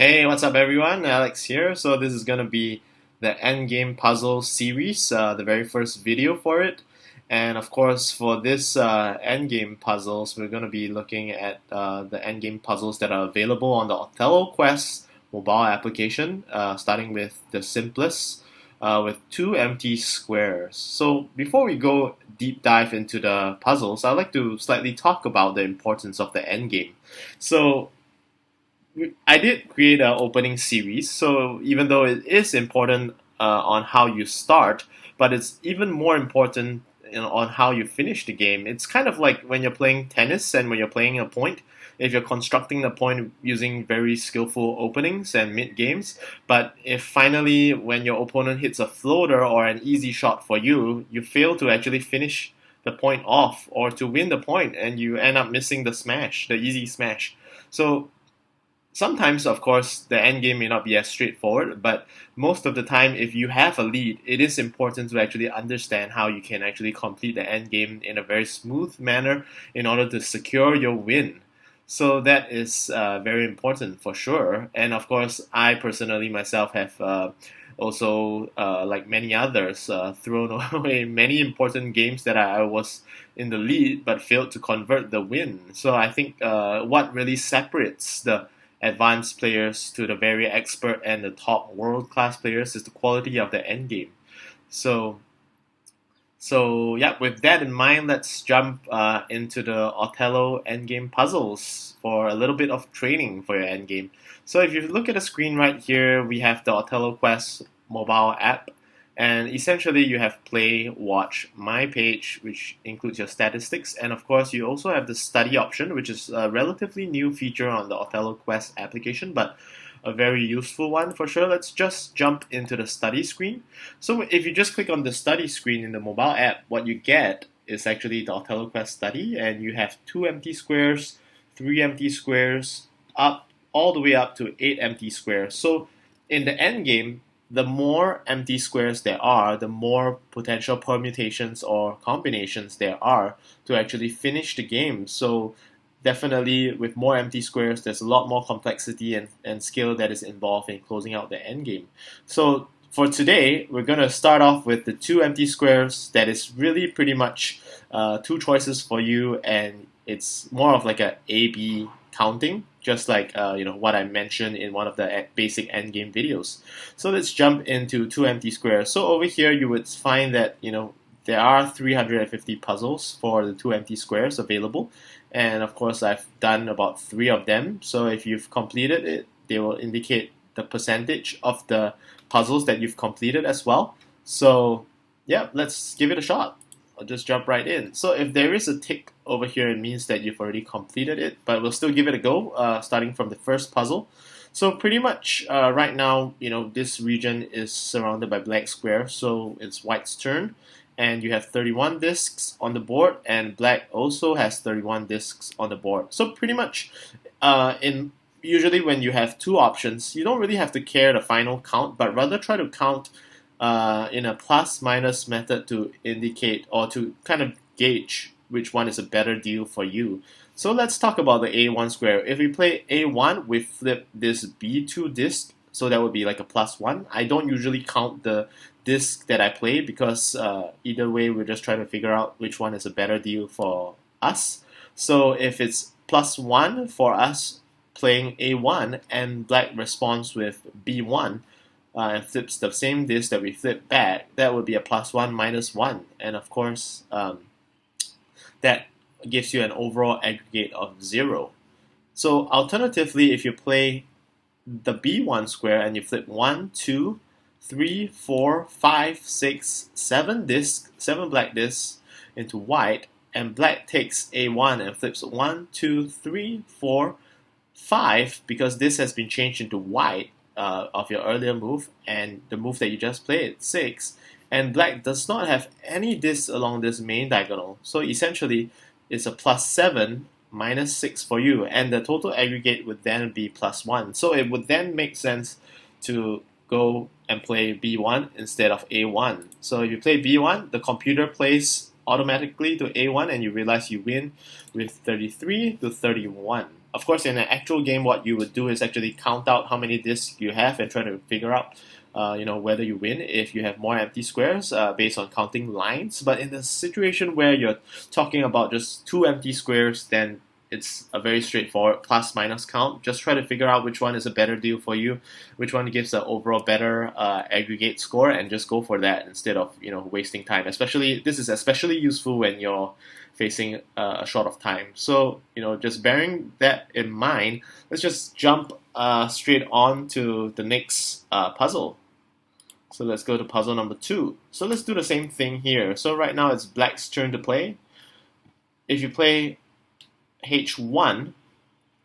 Hey, what's up, everyone? Alex here. So this is gonna be the Endgame puzzle series, the very first video for it. And of course, for this Endgame puzzles, we're gonna be looking at the Endgame puzzles that are available on the Othello Quest mobile application, starting with the simplest, with two empty squares. So before we go deep dive into the puzzles, I'd like to slightly talk about the importance of the endgame. So I did create an opening series, so even though it is important on how you start, but it's even more important on how you finish the game. It's kind of like when you're playing tennis and when you're playing a point. If you're constructing the point using very skillful openings and mid games, but if finally when your opponent hits a floater or an easy shot for you, you fail to actually finish the point off or to win the point, and you end up missing the smash, the easy smash. So sometimes, of course, the end game may not be as straightforward, but most of the time, if you have a lead, it is important to actually understand how you can actually complete the end game in a very smooth manner in order to secure your win. So that is very important for sure. And of course, I personally myself have also, like many others, thrown away many important games that I was in the lead but failed to convert the win. So I think what really separates the advanced players to the very expert and the top world class players is the quality of the end game. So yeah, with that in mind, let's jump into the Othello endgame puzzles for a little bit of training for your endgame. So if you look at the screen right here, we have the Othello Quest mobile app, and essentially you have play, watch, my page, which includes your statistics, and of course you also have the study option, which is a relatively new feature on the Othello Quest application, but a very useful one for sure. Let's just jump into the study screen. So if you just click on the study screen in the mobile app, what you get is actually the Othello Quest study, and you have two empty squares, three empty squares, up all the way up to eight empty squares. So in the end game, the more empty squares there are, the more potential permutations or combinations there are to actually finish the game. So definitely with more empty squares, there's a lot more complexity and skill that is involved in closing out the end game. So for today, we're going to start off with the two empty squares. That is really pretty much two choices for you, and it's more of like a A/B counting, just like what I mentioned in one of the basic endgame videos. So let's jump into two empty squares. So over here, you would find that there are 350 puzzles for the two empty squares available, and of course I've done about three of them. So if you've completed it, they will indicate the percentage of the puzzles that you've completed as well. So yeah, let's give it a shot. I'll just jump right in. So if there is a tick over here, it means that you've already completed it, but we'll still give it a go, starting from the first puzzle. So pretty much right now, this region is surrounded by black squares, so it's white's turn. And you have 31 discs on the board, and black also has 31 discs on the board. So pretty much, in usually when you have two options, you don't really have to care the final count, but rather try to count in a plus minus method to indicate or to kind of gauge which one is a better deal for you. So let's talk about the A1 square. If we play A1, we flip this B2 disc, so that would be like a +1. I don't usually count the disc that I play because either way, we're just trying to figure out which one is a better deal for us. So if it's +1 for us playing A1 and black responds with B1, and flips the same disc that we flip back, that would be a +1 -1. And of course, that gives you an overall aggregate of 0. So alternatively, if you play the B1 square and you flip 1, 2, 3, 4, 5, 6, 7 discs, 7 black discs into white, and black takes A1 and flips 1, 2, 3, 4, 5, because this has been changed into white of your earlier move, and the move that you just played, 6, and black does not have any discs along this main diagonal. So essentially, it's a +7 -6 for you, and the total aggregate would then be +1. So it would then make sense to go and play B1 instead of A1. So if you play B1, the computer plays automatically to A1, and you realize you win with 33 to 31. of course, in an actual game, what you would do is actually count out how many discs you have and try to figure out, whether you win if you have more empty squares based on counting lines. But in the situation where you're talking about just two empty squares, then it's a very straightforward plus minus count. Just try to figure out which one is a better deal for you, which one gives an overall better aggregate score, and just go for that instead of wasting time. Especially this is especially useful when you're facing a short of time. So just bearing that in mind, let's just jump straight on to the next puzzle. So let's go to puzzle number 2. So let's do the same thing here. So right now it's black's turn to play. If you play H1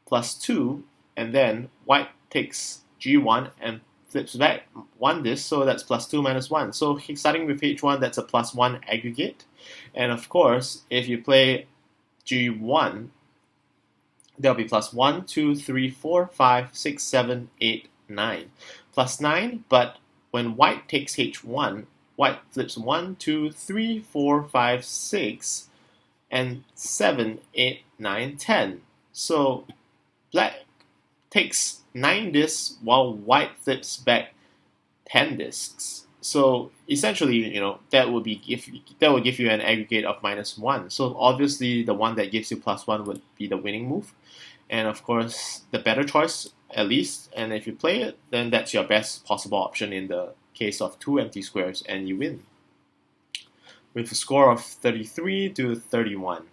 plus 2, and then white takes G1 and flips back one disc, so that's plus 2 minus 1. So starting with H1, that's a plus 1 aggregate. And of course, if you play G1, there'll be plus 1, 2, 3, 4, 5, 6, 7, 8, 9. Plus 9, but when white takes H1, white flips 1, 2, 3, 4, 5, 6, and 7, 8, 9, 10. So black takes 9 discs while white flips back 10 discs. So essentially, that will give you an aggregate of -1. So obviously, the one that gives you +1 would be the winning move, and of course, the better choice at least. And if you play it, then that's your best possible option in the case of 2 empty squares, and you win with a score of 33 to 31.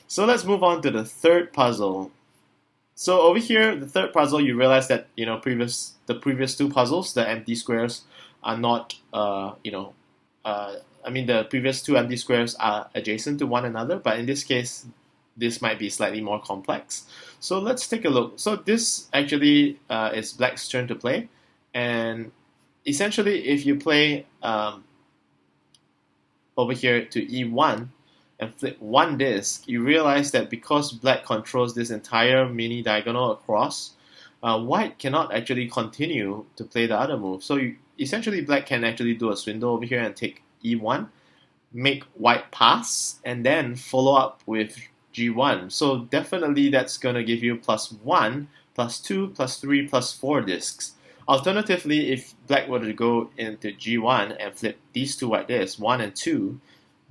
So let's move on to the third puzzle. So over here, the third puzzle, you realize that the previous 2 puzzles, the empty squares, are not the previous 2 empty squares are adjacent to one another, but in this case, this might be slightly more complex. So let's take a look. So this actually is black's turn to play, and essentially, if you play over here to E1 and flip one disc, you realize that because black controls this entire mini diagonal across, white cannot actually continue to play the other move. So essentially, black can actually do a swindle over here and take E1, make white pass, and then follow up with G1. So definitely that's going to give you +1, +2, +3, +4 discs. Alternatively, if black were to go into G1 and flip these 2 white discs, 1 and 2,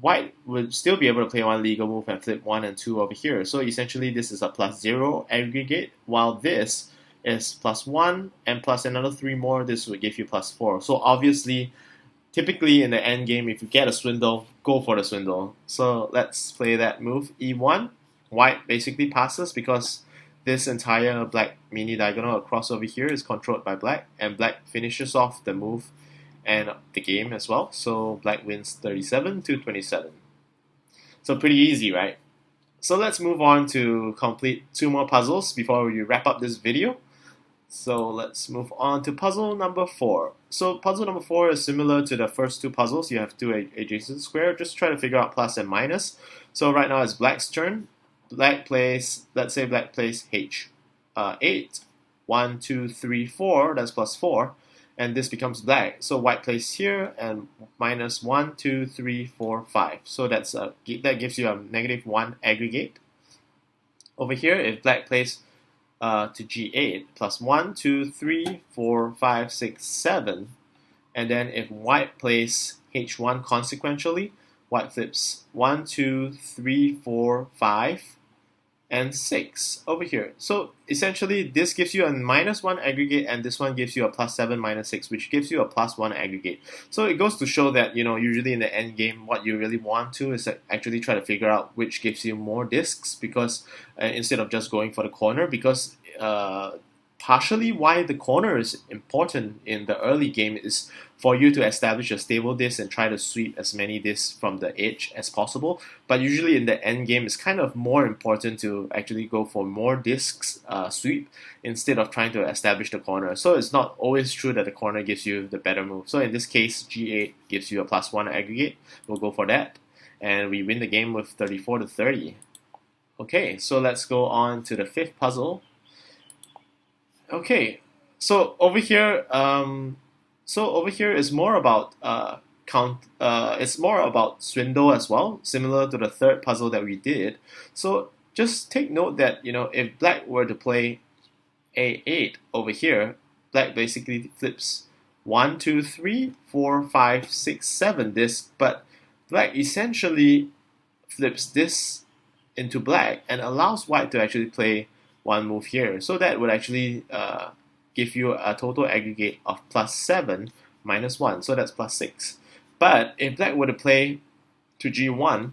white would still be able to play one legal move and flip 1 and 2 over here. So essentially this is a +0 aggregate, while this is +1 and plus another 3 more. This would give you +4. So obviously, typically in the end game, if you get a swindle, go for the swindle. So let's play that move, E1. White basically passes because this entire black mini diagonal across over here is controlled by black, and black finishes off the move and the game as well. So black wins 37 to 27. So pretty easy, right? So let's move on to complete 2 more puzzles before we wrap up this video. So let's move on to puzzle number 4. So puzzle number 4 is similar to the first 2 puzzles. You have 2 adjacent squares. Just try to figure out plus and minus. So right now it's black's turn. Let's say black plays H8. 1, 2, 3, 4, that's +4. And this becomes black. So white plays here and -1, 2, 3, 4, 5. So that gives you a -1 aggregate. Over here, if black plays to G8, +1, 2, 3, 4, 5, 6, 7. And then if white plays H1 consequentially, white flips 1, 2, 3, 4, 5, and 6 over here. So essentially, this gives you a -1 aggregate, and this one gives you a +7 -6, which gives you a +1 aggregate. So it goes to show that usually in the end game, what you really want to is actually try to figure out which gives you more discs, because instead of just going for the corner, because partially why the corner is important in the early game is for you to establish a stable disc and try to sweep as many discs from the edge as possible. But usually in the end game, it's kind of more important to actually go for more discs sweep instead of trying to establish the corner. So it's not always true that the corner gives you the better move. So in this case, G8 gives you a +1 aggregate. We'll go for that. And we win the game with 34 to 30. Okay, so let's go on to the 5th puzzle. Okay, so over here, is more about it's more about swindle as well, similar to the 3rd puzzle that we did. So just take note that if black were to play a8 over here, black basically flips 1, 2, 3, 4, 5, 6, 7 this, but black essentially flips this into black and allows white to actually play one move here. So that would actually give you a total aggregate of +7 minus 1, so that's +6. But if black were to play to g1,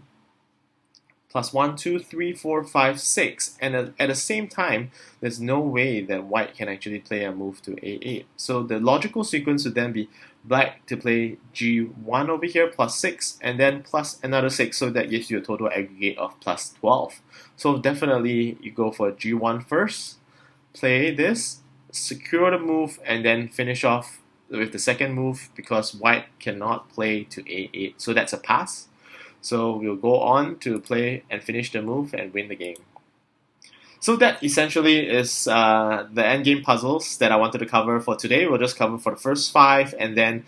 +1, 2, 3, 4, 5, 6, and at the same time, there's no way that white can actually play a move to a8. So the logical sequence would then be black to play g1 over here +6, and then plus another 6, so that gives you a total aggregate of +12. So definitely you go for g1 first, play this, secure the move, and then finish off with the second move because white cannot play to a8. So that's a pass. So we'll go on to play and finish the move and win the game. So that essentially is the endgame puzzles that I wanted to cover for today. We'll just cover for the first 5, and then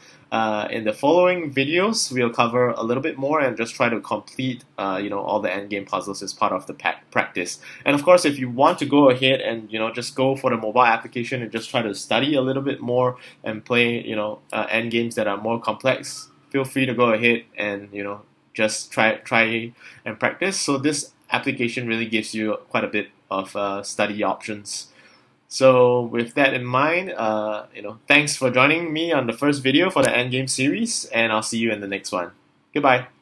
in the following videos we'll cover a little bit more and just try to complete all the endgame puzzles as part of the practice. And of course, if you want to go ahead and just go for the mobile application and just try to study a little bit more and play endgames that are more complex, feel free to go ahead and just try and practice. So this application really gives you quite a bit of study options. So with that in mind, thanks for joining me on the first video for the Endgame series, and I'll see you in the next one. Goodbye.